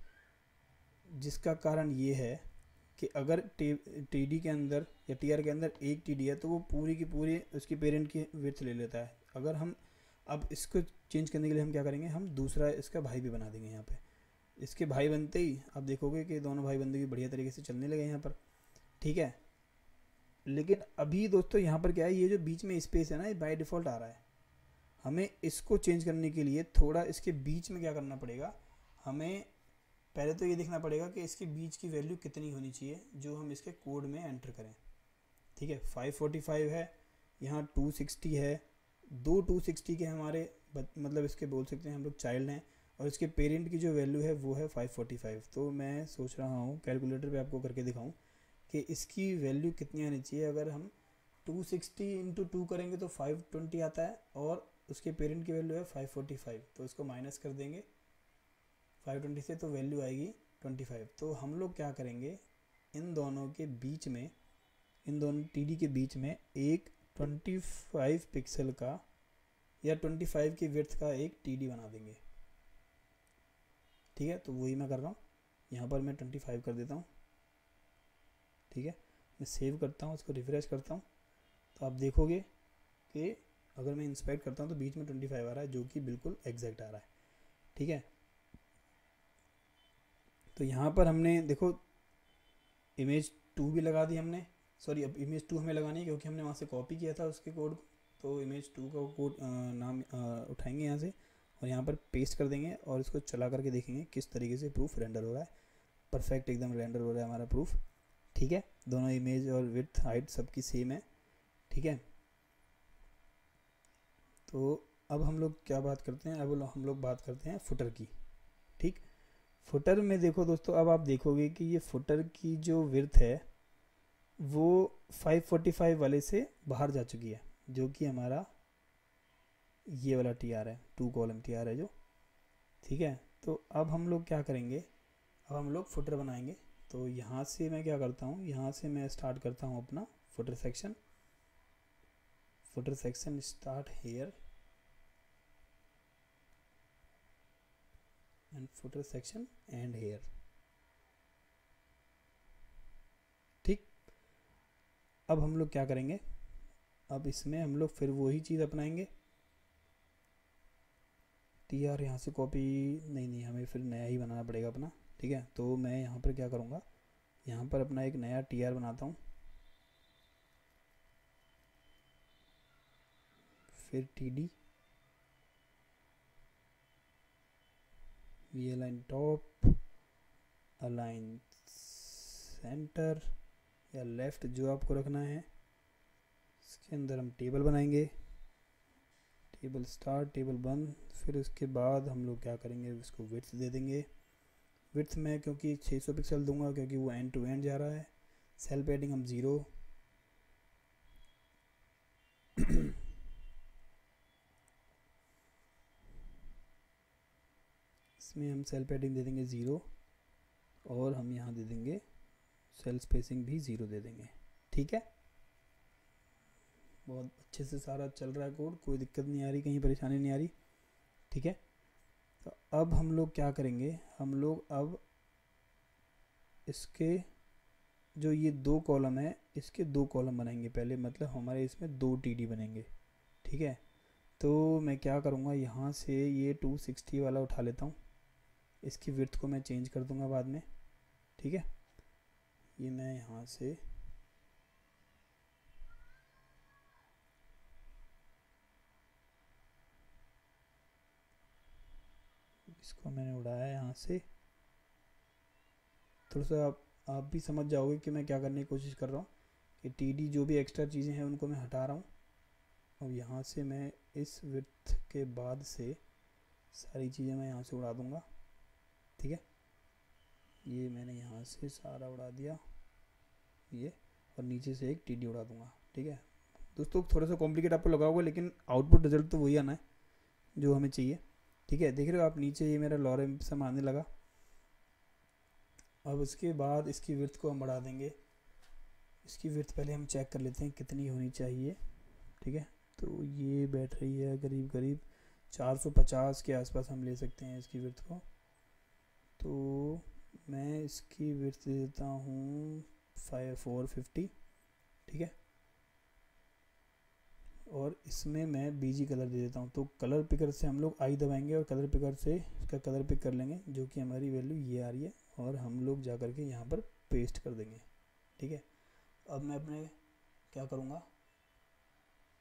जिसका कारण ये है कि अगर TD के अंदर या TR के अंदर एक TD है तो वो पूरी की पूरी उसकी पेरेंट की विड्थ ले लेता है। अगर हम अब इसको चेंज करने के लिए हम क्या करेंगे, हम दूसरा इसका भाई भी बना देंगे यहाँ पे। इसके भाई बनते ही आप देखोगे कि दोनों भाई बंदगी बढ़िया तरीके से चलने लगे यहाँ पर, ठीक है। लेकिन अभी दोस्तों यहाँ पर क्या है, ये जो बीच में स्पेस है ना, ये बाय डिफ़ॉल्ट आ रहा है। हमें इसको चेंज करने के लिए थोड़ा इसके बीच में क्या करना पड़ेगा, हमें पहले तो ये देखना पड़ेगा कि इसके बीच की वैल्यू कितनी होनी चाहिए जो हम इसके कोड में एंटर करें, ठीक है। 545 है, यहाँ 260 है, दो 260 के हमारे मतलब इसके बोल सकते हैं हम लोग चाइल्ड हैं, और इसके पेरेंट की जो वैल्यू है वो है 545। तो मैं सोच रहा हूँ कैलकुलेटर पे आपको करके दिखाऊँ कि इसकी वैल्यू कितनी आनी चाहिए। अगर हम 260 इंटू 2 करेंगे तो 520 आता है, और उसके पेरेंट की वैल्यू है 545, तो इसको माइनस कर देंगे 520 से तो वैल्यू आएगी 25। तो हम लोग क्या करेंगे, इन दोनों के बीच में, इन दोनों TD के बीच में एक 25 पिक्सल का या 25 की विड्थ का एक TD बना देंगे, ठीक है। तो वही मैं कर रहा हूँ, यहाँ पर मैं 25 कर देता हूँ, ठीक है। मैं सेव करता हूँ, इसको रिफ्रेश करता हूँ, तो आप देखोगे कि अगर मैं इंस्पेक्ट करता हूँ तो बीच में 25 आ रहा है, जो कि बिल्कुल एग्जैक्ट आ रहा है, ठीक है। तो यहाँ पर हमने देखो इमेज 2 भी लगा दी हमने, सॉरी अब इमेज 2 हमें लगानी है क्योंकि हमने वहाँ से कॉपी किया था उसके कोड को। तो इमेज 2 का कोड नाम उठाएंगे यहाँ से और यहाँ पर पेस्ट कर देंगे और इसको चला करके देखेंगे किस तरीके से प्रूफ रेंडर हो रहा है। परफेक्ट एकदम रेंडर हो रहा है हमारा प्रूफ, ठीक है। दोनों इमेज और विड्थ हाइट सबकी सेम है, ठीक है। तो अब हम लोग क्या बात करते हैं, अब हम लोग बात करते हैं फुटर की, ठीक। फुटर में देखो दोस्तों, अब आप देखोगे कि ये फुटर की जो विड्थ है वो 545 वाले से बाहर जा चुकी है, जो कि हमारा ये वाला TR है, 2 कॉलम TR है जो, ठीक है। तो अब हम लोग क्या करेंगे, अब हम लोग फुटर बनाएंगे। तो यहाँ से मैं क्या करता हूँ, यहाँ से मैं स्टार्ट करता हूँ अपना footer section. Footer section start here and footer section end here, अब हम लोग क्या करेंगे, अब इसमें हम लोग फिर वही चीज़ अपनाएंगे। टी आर यहाँ से कॉपी नहीं, हमें फिर नया ही बनाना पड़ेगा अपना। ठीक है, तो मैं यहाँ पर क्या करूँगा, यहाँ पर अपना एक नया टी आर बनाता हूँ, फिर T D, V align top, align center या लेफ्ट, जो आपको रखना है। इसके अंदर हम टेबल बनाएंगे, टेबल स्टार्ट, टेबल बंद। फिर उसके बाद हम लोग क्या करेंगे, इसको विड्थ दे देंगे। विड्थ में क्योंकि 600 पिक्सल दूंगा क्योंकि वो एंड टू एंड जा रहा है। सेल पैडिंग हम 0, इसमें हम सेल पैडिंग दे देंगे 0 और हम यहाँ दे देंगे सेल स्पेसिंग भी 0 दे देंगे। ठीक है, बहुत अच्छे से सारा चल रहा है कोड, कोई दिक्कत नहीं आ रही, कहीं परेशानी नहीं आ रही। ठीक है, तो अब हम लोग क्या करेंगे, हम लोग अब इसके जो ये 2 कॉलम है, इसके 2 कॉलम बनाएंगे पहले, मतलब हमारे इसमें 2 टीडी बनेंगे। ठीक है, तो मैं क्या करूँगा, यहाँ से ये 260 वाला उठा लेता हूँ, इसकी विड्थ को मैं चेंज कर दूँगा बाद में। ठीक है, ये मैं यहाँ से इसको मैंने उड़ाया यहाँ से। थोड़ा सा आप भी समझ जाओगे कि मैं क्या करने की कोशिश कर रहा हूँ, कि टीडी जो भी एक्स्ट्रा चीज़ें हैं उनको मैं हटा रहा हूँ। और यहाँ से मैं इस विड्थ के बाद से सारी चीज़ें मैं यहाँ से उड़ा दूँगा। ठीक है, ये मैंने यहाँ से सारा उड़ा दिया ये, और नीचे से एक टीडी उड़ा दूँगा। ठीक है दोस्तों, थोड़ा सा कॉम्प्लिकेट आपको लगा होगा, लेकिन आउटपुट रिजल्ट तो वही आना है जो हमें चाहिए। ठीक है, देख रहे हो आप नीचे ये मेरा लॉरेम सम आने लगा। अब उसके बाद इसकी विड्थ को हम बढ़ा देंगे। इसकी विड्थ पहले हम चेक कर लेते हैं कितनी होनी चाहिए। ठीक है, तो ये बैठ रही है करीब करीब 450 के आसपास हम ले सकते हैं इसकी विड्थ को। तो मैं इसकी विड्थ दे देता हूँ 450। ठीक है, और इसमें मैं बीजी कलर दे देता हूँ। तो कलर पिकर से हम लोग आई दबाएंगे और कलर पिकर से इसका कलर पिक कर लेंगे, जो कि हमारी वैल्यू ये आ रही है, और हम लोग जा कर के यहाँ पर पेस्ट कर देंगे। ठीक है, अब मैं अपने क्या करूँगा,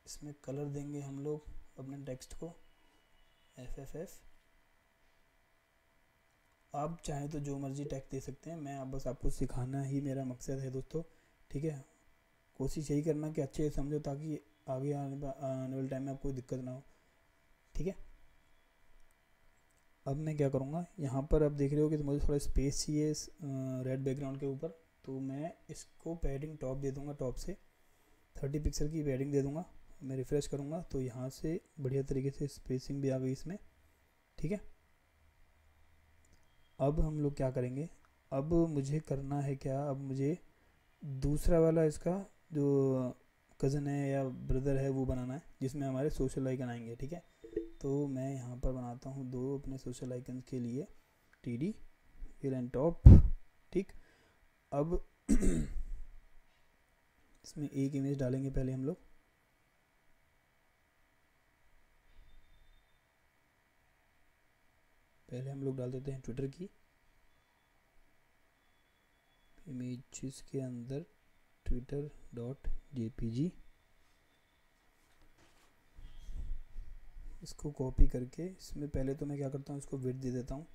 इसमें कलर देंगे हम लोग अपने टेक्स्ट को FFF। आप चाहें तो जो मर्जी टेक्स्ट दे सकते हैं, मैं बस आपको सिखाना ही मेरा मकसद है दोस्तों। ठीक है, कोशिश यही करना कि अच्छे से समझो, ताकि आगे आने वाले टाइम में आपको कोई दिक्कत ना हो। ठीक है, अब मैं क्या करूँगा, यहाँ पर आप देख रहे हो कि तो मुझे थोड़ा स्पेस चाहिए इस रेड बैकग्राउंड के ऊपर, तो मैं इसको पैडिंग टॉप दे दूँगा, टॉप से 30 पिक्सल की पैडिंग दे दूँगा। मैं रिफ़्रेश करूँगा तो यहाँ से बढ़िया तरीके से स्पेसिंग भी आ गई इसमें। ठीक है, अब हम लोग क्या करेंगे, अब मुझे करना है क्या, अब मुझे दूसरा वाला इसका जो कज़न है या ब्रदर है वो बनाना है, जिसमें हमारे सोशल आइकन आएंगे। ठीक है, तो मैं यहाँ पर बनाता हूँ 2 अपने सोशल आइकन के लिए, TD फिर एंड टॉप। ठीक, अब इसमें एक इमेज डालेंगे पहले हम लोग। पहले हम लोग डाल देते हैं ट्विटर की इमेजेस के अंदर twitter.jpg। इसको कॉपी करके इसमें पहले तो मैं क्या करता हूँ, इसको विड्थ दे देता हूँ,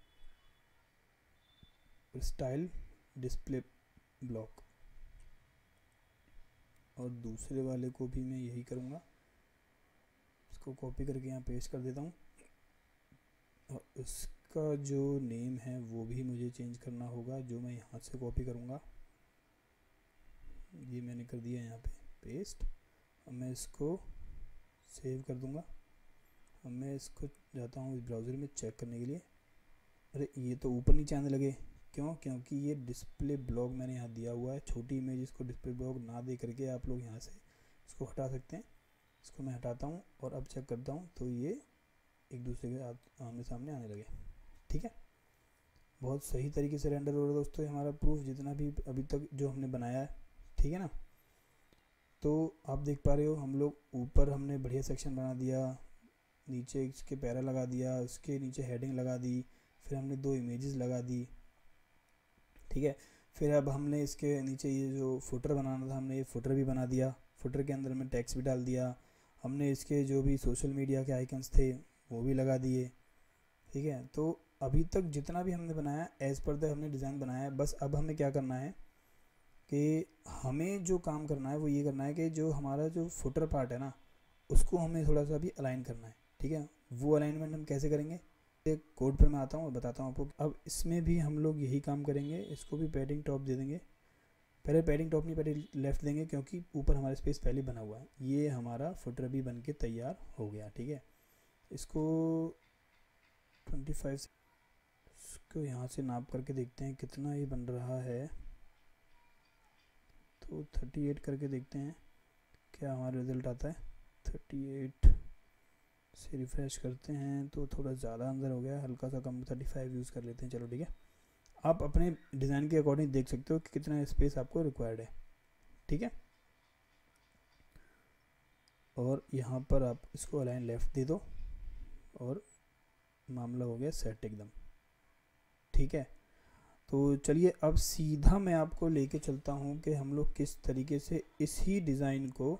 स्टाइल डिस्प्ले ब्लॉक, और दूसरे वाले को भी मैं यही करूँगा, इसको कॉपी करके यहाँ पेस्ट कर देता हूँ। और इसका जो नेम है वो भी मुझे चेंज करना होगा, जो मैं यहाँ से कॉपी करूँगा। ये मैंने कर दिया यहाँ पे पेस्ट। अब मैं इसको सेव कर दूँगा। अब मैं इसको जाता हूँ इस ब्राउज़र में चेक करने के लिए। अरे ये तो ऊपर नीचे आने लगे, क्यों? क्योंकि ये डिस्प्ले ब्लॉक मैंने यहाँ दिया हुआ है। छोटी इमेज इसको डिस्प्ले ब्लॉक ना दे करके आप लोग यहाँ से इसको हटा सकते हैं। इसको मैं हटाता हूँ और अब चेक करता हूँ तो ये एक दूसरे के आमने सामने आने लगे। ठीक है, बहुत सही तरीके से रेंडर हो रहा है दोस्तों हमारा प्रूफ, जितना भी अभी तक जो हमने बनाया है। ठीक है ना, तो आप देख पा रहे हो हम लोग ऊपर हमने बढ़िया सेक्शन बना दिया, नीचे इसके पैरा लगा दिया, उसके नीचे हेडिंग लगा दी, फिर हमने 2 इमेजेस लगा दी, ठीक है। फिर अब हमने इसके नीचे ये जो फुटर बनाना था हमने ये फुटर भी बना दिया, फुटर के अंदर में टेक्स्ट भी डाल दिया, हमने इसके जो भी सोशल मीडिया के आइकन्स थे वो भी लगा दिए, ठीक है। तो अभी तक जितना भी हमने बनाया एज़ पर द हमने डिज़ाइन बनाया है। बस अब हमें क्या करना है कि हमें जो काम करना है वो ये करना है कि जो हमारा जो फुटर पार्ट है ना उसको हमें थोड़ा सा भी अलाइन करना है, ठीक है। वो अलाइनमेंट हम कैसे करेंगे, एक कोड पर मैं आता हूँ और बताता हूँ आपको। अब इसमें भी हम लोग यही काम करेंगे, इसको भी पैडिंग टॉप दे देंगे। पहले पैडिंग टॉप नहीं, पहले लेफ़्ट देंगे क्योंकि ऊपर हमारा स्पेस पहले बना हुआ है। ये हमारा फुटर भी बन के तैयार हो गया, ठीक है। इसको 25 इसको यहाँ से नाप करके देखते हैं कितना ये बन रहा है। तो 38 करके देखते हैं क्या हमारा रिज़ल्ट आता है। 38 से रिफ़्रेश करते हैं तो थोड़ा ज़्यादा अंदर हो गया, हल्का सा कम, 35 यूज़ कर लेते हैं, चलो ठीक है। आप अपने डिज़ाइन के अकॉर्डिंग देख सकते हो कि कितना स्पेस आपको रिक्वायर्ड है, ठीक है। और यहाँ पर आप इसको अलाइन लेफ़्ट दे दो और मामला हो गया सेट एकदम, ठीक है। तो चलिए अब सीधा मैं आपको लेके चलता हूँ कि हम लोग किस तरीके से इसी डिज़ाइन को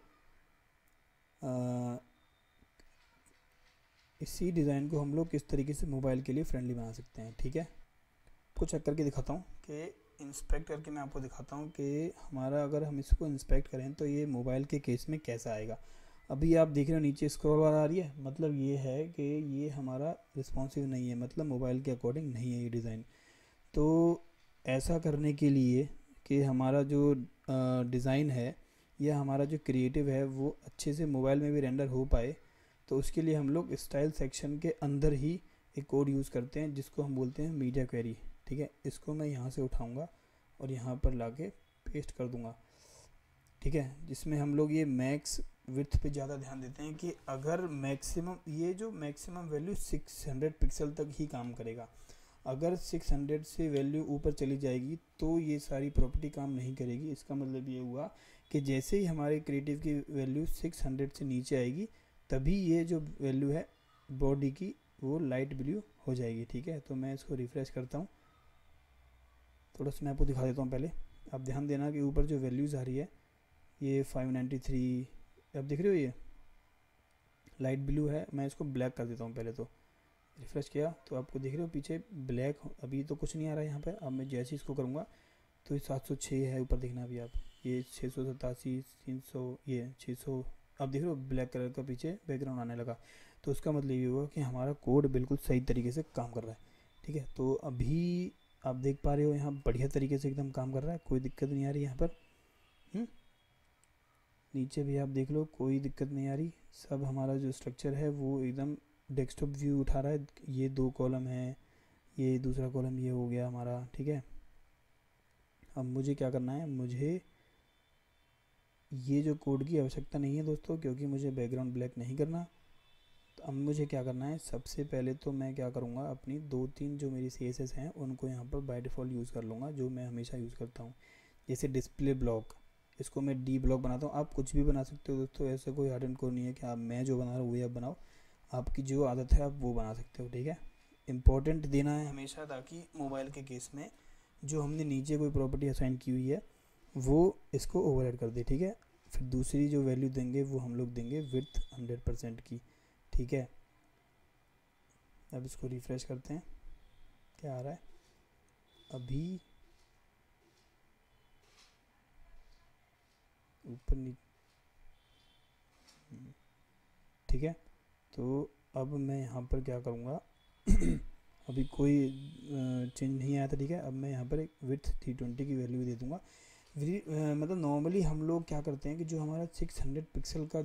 हम लोग किस तरीके से मोबाइल के लिए फ्रेंडली बना सकते हैं, ठीक है। आपको चेक करके दिखाता हूँ कि इंस्पेक्ट करके मैं आपको दिखाता हूँ कि हमारा अगर हम इसको इंस्पेक्ट करें तो ये मोबाइल के केस में कैसा आएगा। अभी आप देख रहे हो नीचे स्क्रॉल बार आ रही है, मतलब ये है कि ये हमारा रिस्पॉन्सिव नहीं है, मतलब मोबाइल के अकॉर्डिंग नहीं है ये डिज़ाइन। तो ऐसा करने के लिए कि हमारा जो डिज़ाइन है या हमारा जो क्रिएटिव है वो अच्छे से मोबाइल में भी रेंडर हो पाए, तो उसके लिए हम लोग स्टाइल सेक्शन के अंदर ही एक कोड यूज़ करते हैं जिसको हम बोलते हैं मीडिया क्वेरी, ठीक है। इसको मैं यहाँ से उठाऊँगा और यहाँ पर लाके पेस्ट कर दूँगा, ठीक है। जिसमें हम लोग ये मैक्स विड्थ पे ज़्यादा ध्यान देते हैं कि अगर मैक्सिमम ये जो मैक्सिमम वैल्यू 600 पिक्सल तक ही काम करेगा। अगर 600 से वैल्यू ऊपर चली जाएगी तो ये सारी प्रॉपर्टी काम नहीं करेगी। इसका मतलब ये हुआ कि जैसे ही हमारे क्रिएटिव की वैल्यू 600 से नीचे आएगी तभी ये जो वैल्यू है बॉडी की वो लाइट ब्लू हो जाएगी, ठीक है। तो मैं इसको रिफ़्रेश करता हूँ, थोड़ा सा मैं आपको दिखा देता हूँ। पहले आप ध्यान देना कि ऊपर जो वैल्यूज़ आ रही है ये 593, आप देख रहे हो ये लाइट ब्लू है। मैं इसको ब्लैक कर देता हूँ पहले, तो रिफ़्रेश किया तो आपको देख रहे हो पीछे ब्लैक, अभी तो कुछ नहीं आ रहा है यहाँ पे। अब मैं जैसे इसको करूँगा तो ये 706 है ऊपर, देखना अभी आप, ये 687, 300, ये 600, आप देख रहे हो ब्लैक कलर का पीछे बैकग्राउंड आने लगा। तो उसका मतलब ये हुआ कि हमारा कोड बिल्कुल सही तरीके से काम कर रहा है, ठीक है। तो अभी आप देख पा रहे हो यहाँ बढ़िया तरीके से एकदम काम कर रहा है, कोई दिक्कत नहीं आ रही यहाँ पर। नीचे भी आप देख लो कोई दिक्कत नहीं आ रही, सब हमारा जो स्ट्रक्चर है वो एकदम डेस्कटॉप व्यू उठा रहा है। ये 2 कॉलम है, ये दूसरा कॉलम ये हो गया हमारा, ठीक है। अब मुझे क्या करना है, मुझे ये जो कोड की आवश्यकता नहीं है दोस्तों, क्योंकि मुझे बैकग्राउंड ब्लैक नहीं करना। तो अब मुझे क्या करना है, सबसे पहले तो मैं क्या करूँगा, अपनी 2-3 जो मेरी CSS हैं उनको यहाँ पर बाय डिफ़ॉल्ट यूज़ कर लूँगा, जो मैं हमेशा यूज़ करता हूँ। जैसे डिस्प्ले ब्लॉक, इसको मैं डी ब्लॉक बनाता हूँ। आप कुछ भी बना सकते हो दोस्तों, ऐसा कोई हार्ड एंड कोर नहीं है कि आप मैं जो बना रहा हूँ वही आप बनाओ, आपकी जो आदत है आप वो बना सकते हो, ठीक है। इम्पोर्टेंट देना है हमेशा, ताकि मोबाइल के केस में जो हमने नीचे कोई प्रॉपर्टी असाइन की हुई है वो इसको ओवरराइड कर दे, ठीक है। फिर दूसरी जो वैल्यू देंगे वो हम लोग देंगे विड्थ 100% की, ठीक है। अब इसको रिफ़्रेश करते हैं क्या आ रहा है अभी, ऊपर नीचे, ठीक है। तो अब मैं यहाँ पर क्या करूँगा अभी कोई चेंज नहीं आया था, ठीक है। अब मैं यहाँ पर एक विड्थ 320 की वैल्यू दे दूँगा। मतलब नॉर्मली हम लोग क्या करते हैं कि जो हमारा 600 पिक्सल का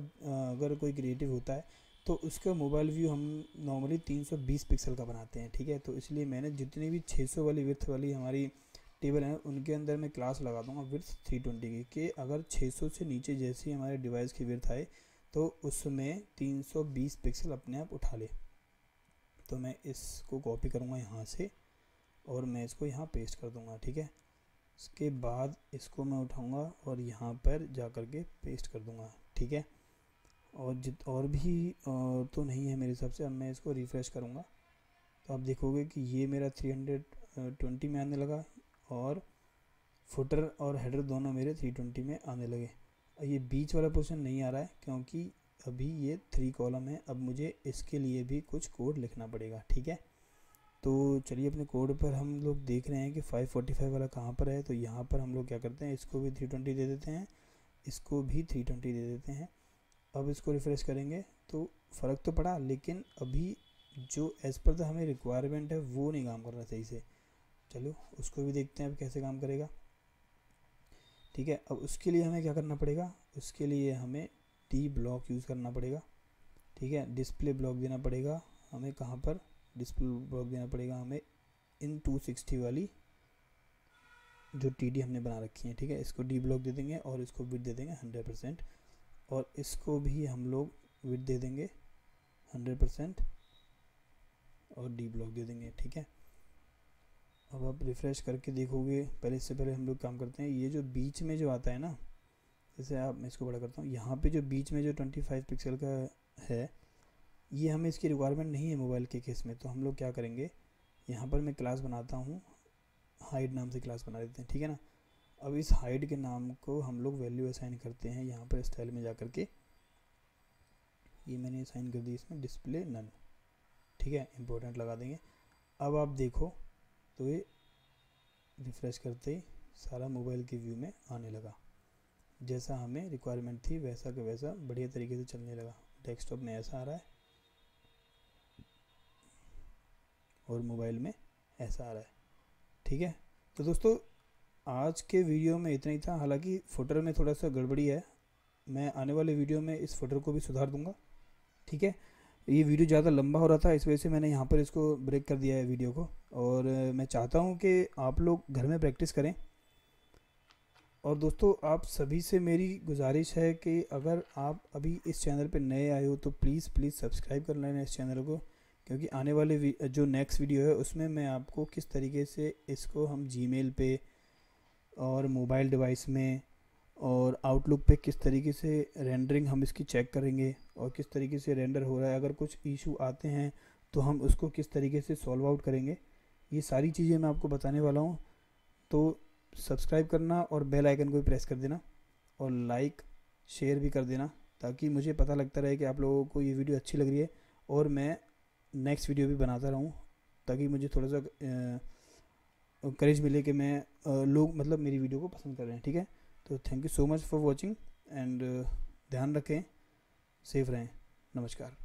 अगर कोई क्रिएटिव होता है तो उसका मोबाइल व्यू हम नॉर्मली 320 पिक्सल का बनाते हैं, ठीक है। तो इसलिए मैंने जितनी भी 600 वाली विड्थ वाली हमारी टेबल है उनके अंदर मैं क्लास लगा दूंगा विड्थ 320 की, कि अगर 600 से नीचे जैसे ही हमारे डिवाइस की विड्थ आए तो उसमें 320 पिक्सल अपने आप उठा ले। तो मैं इसको कॉपी करूँगा यहाँ से और मैं इसको यहाँ पेस्ट कर दूँगा, ठीक है। इसके बाद इसको मैं उठाऊंगा और यहाँ पर जा कर के पेस्ट कर दूंगा, ठीक है। और भी तो नहीं है मेरे हिसाब से। अब मैं इसको रिफ़्रेश करूँगा तो आप देखोगे कि ये मेरा 320 में आने लगा और फुटर और हेडर दोनों मेरे 320 में आने लगे। ये बीच वाला पोर्शन नहीं आ रहा है क्योंकि अभी ये 3 कॉलम है। अब मुझे इसके लिए भी कुछ कोड लिखना पड़ेगा, ठीक है। तो चलिए अपने कोड पर हम लोग देख रहे हैं कि 545 वाला कहाँ पर है। तो यहाँ पर हम लोग क्या करते हैं, इसको भी 320 दे देते हैं, इसको भी 320 दे देते हैं। अब इसको रिफ़्रेश करेंगे तो फ़र्क तो पड़ा, लेकिन अभी जो एज़ पर द हमें रिक्वायरमेंट है वो नहीं काम कर रहा सही से। चलो उसको भी देखते हैं अब कैसे काम करेगा, ठीक है। अब उसके लिए हमें क्या करना पड़ेगा, उसके लिए हमें डी ब्लॉक यूज़ करना पड़ेगा, ठीक है। डिस्प्ले ब्लॉक देना पड़ेगा हमें, कहाँ पर डिस्प्ले ब्लॉक देना पड़ेगा हमें इन 260 वाली जो टीडी हमने बना रखी है, ठीक है। इसको डी ब्लॉक दे देंगे और इसको विड्थ दे देंगे 100% और इसको भी हम लोग विड्थ दे देंगे 100% और डी ब्लॉक दे देंगे, ठीक है। अब आप रिफ़्रेश करके देखोगे, पहले इससे पहले हम लोग काम करते हैं, ये जो बीच में जो आता है ना, जैसे आप, मैं इसको बड़ा करता हूँ, यहाँ पे जो बीच में जो 25 पिक्सल का है, ये हमें इसकी रिक्वायरमेंट नहीं है मोबाइल के केस में। तो हम लोग क्या करेंगे, यहाँ पर मैं क्लास बनाता हूँ, हाइड नाम से क्लास बना देते हैं, ठीक है ना। अब इस हाइड के नाम को हम लोग वैल्यू असाइन करते हैं, यहाँ पर स्टाइल में जा कर के ये मैंने असाइन कर दी इसमें डिस्प्ले नन, ठीक है, इम्पोर्टेंट लगा देंगे। अब आप देखो तो ये रिफ़्रेश करते ही सारा मोबाइल के व्यू में आने लगा, जैसा हमें रिक्वायरमेंट थी वैसा का वैसा बढ़िया तरीके से चलने लगा। डेस्कटॉप में ऐसा आ रहा है और मोबाइल में ऐसा आ रहा है, ठीक है। तो दोस्तों आज के वीडियो में इतना ही था। हालांकि फुटर में थोड़ा सा गड़बड़ी है, मैं आने वाले वीडियो में इस फुटर को भी सुधार दूंगा, ठीक है। ये वीडियो ज़्यादा लंबा हो रहा था, इस वजह से मैंने यहाँ पर इसको ब्रेक कर दिया है वीडियो को। और मैं चाहता हूँ कि आप लोग घर में प्रैक्टिस करें। और दोस्तों आप सभी से मेरी गुजारिश है कि अगर आप अभी इस चैनल पे नए आए हो तो प्लीज़ सब्सक्राइब कर लेना इस चैनल को, क्योंकि आने वाले जो नेक्स्ट वीडियो है उसमें मैं आपको किस तरीके से इसको हम जीमेल पे और मोबाइल डिवाइस में और आउटलुक पे किस तरीके से रेंडरिंग हम इसकी चेक करेंगे और किस तरीके से रेंडर हो रहा है, अगर कुछ इशू आते हैं तो हम उसको किस तरीके से सॉल्व आउट करेंगे, ये सारी चीज़ें मैं आपको बताने वाला हूँ। तो सब्सक्राइब करना और बेल आइकन को भी प्रेस कर देना और लाइक शेयर भी कर देना, ताकि मुझे पता लगता रहे कि आप लोगों को ये वीडियो अच्छी लग रही है और मैं नेक्स्ट वीडियो भी बनाता रहूँ, ताकि मुझे थोड़ा सा करेज मिले कि मैं लोग मतलब मेरी वीडियो को पसंद कर रहे हैं, ठीक है। तो thank you so much for watching and ध्यान रखें, सेफ रहें, नमस्कार।